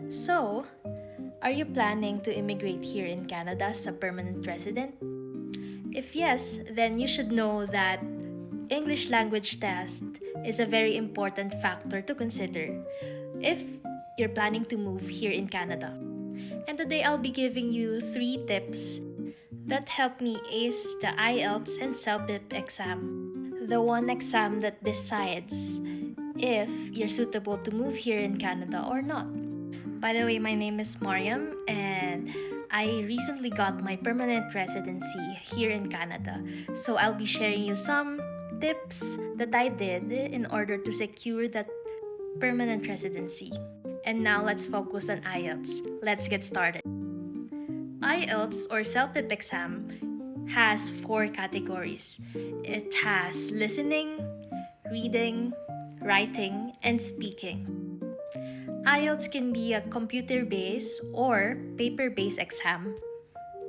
So, are you planning to immigrate here in Canada as a permanent resident? If yes, then you should know that English language test is a very important factor to consider if you're planning to move here in Canada. And today I'll be giving you 3 tips that help me ace the IELTS and CELPIP exam, the one exam that decides if you're suitable to move here in Canada or not. By the way, my name is Mariam and I recently got my permanent residency here in Canada. So I'll be sharing you some tips that I did in order to secure that permanent residency. And now let's focus on IELTS. Let's get started. IELTS or CELPIP exam has 4 categories. It has listening, reading, writing, and speaking. IELTS can be a computer-based or paper-based exam,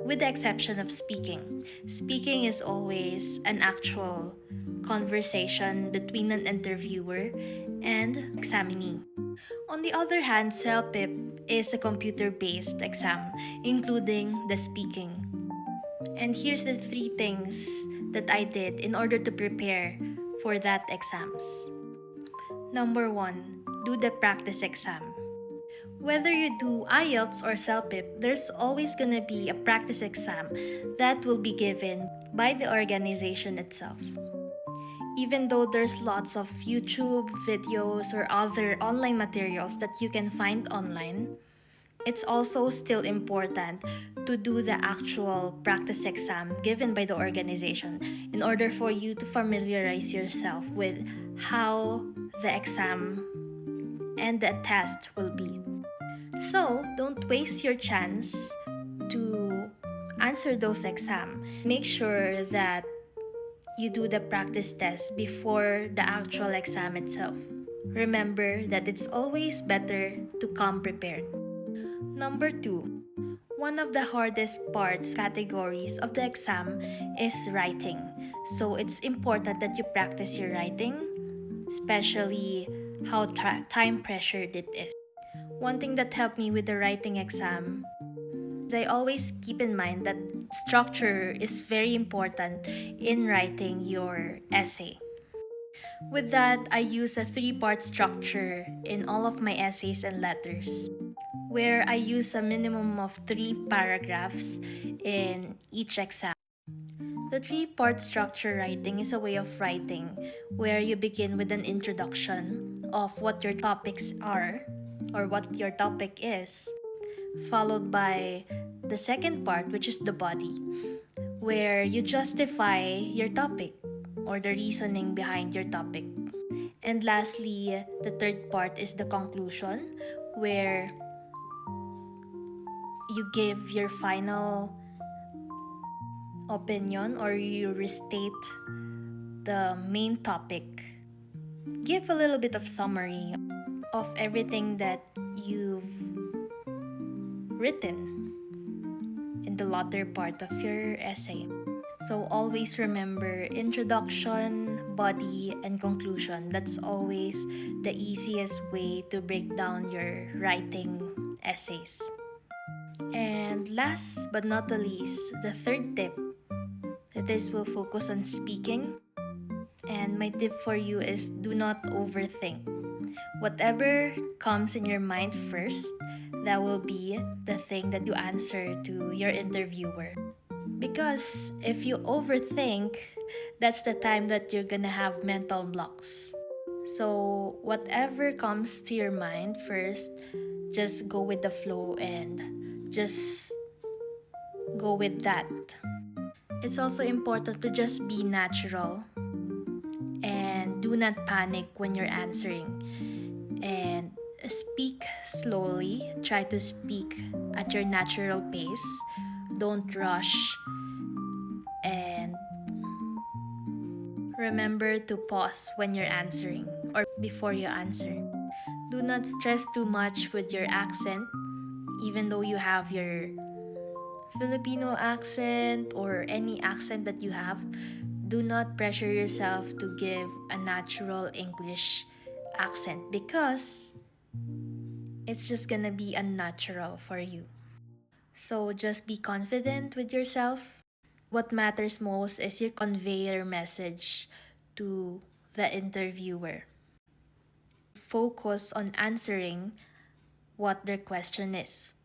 with the exception of speaking. Speaking is always an actual conversation between an interviewer and examinee. On the other hand, CELPIP is a computer-based exam, including the speaking. And here's the 3 things that I did in order to prepare for that exams. Number 1, do the practice exam. Whether you do IELTS or CELPIP, there's always gonna be a practice exam that will be given by the organization itself. Even though there's lots of YouTube videos or other online materials that you can find online, it's also still important to do the actual practice exam given by the organization in order for you to familiarize yourself with how the exam and the test will be. So, don't waste your chance to answer those exams. Make sure that you do the practice test before the actual exam itself. Remember that it's always better to come prepared. Number 2, one of the hardest parts categories of the exam is writing. So it's important that you practice your writing, especially how time pressured it is. One thing that helped me with the writing exam is I always keep in mind that structure is very important in writing your essay. With that, I use a 3-part structure in all of my essays and letters, where I use a minimum of 3 paragraphs in each exam. The 3-part structure writing is a way of writing where you begin with an introduction of what your topics are or what your topic is, followed by the second part, which is the body, where you justify your topic or the reasoning behind your topic. And lastly, the third part is the conclusion, where you give your final opinion or you restate the main topic. Give a little bit of summary of everything that you've written in the latter part of your essay. So always remember introduction, body, and conclusion. That's always the easiest way to break down your writing essays. And last but not the least, the third tip. This will focus on speaking. And my tip for you is do not overthink. Whatever comes in your mind first, that will be the thing that you answer to your interviewer. Because if you overthink, that's the time that you're gonna have mental blocks. So whatever comes to your mind first, just go with the flow and just go with that. It's also important to just be natural and do not panic when you're answering. And speak slowly. Try to speak at your natural pace. Don't rush. And remember to pause when you're answering or before you answer. Do not stress too much with your accent, even though you have your Filipino accent or any accent that you have. Do not pressure yourself to give a natural English accent because it's just gonna be unnatural for you. So just be confident with yourself. What matters most is you convey your message to the interviewer. Focus on answering what their question is.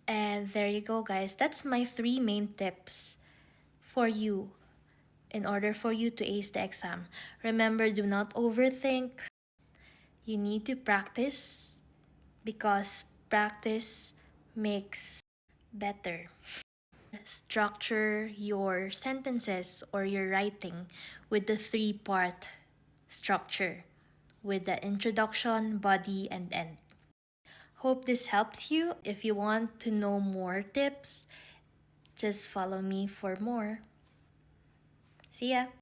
And there you go, guys. That's my 3 main tips for you in order for you to ace the exam. Remember, do not overthink. You need to practice because practice makes better. Structure your sentences or your writing with the 3-part structure with the introduction, body, and end. Hope this helps you. If you want to know more tips, just follow me for more. See ya!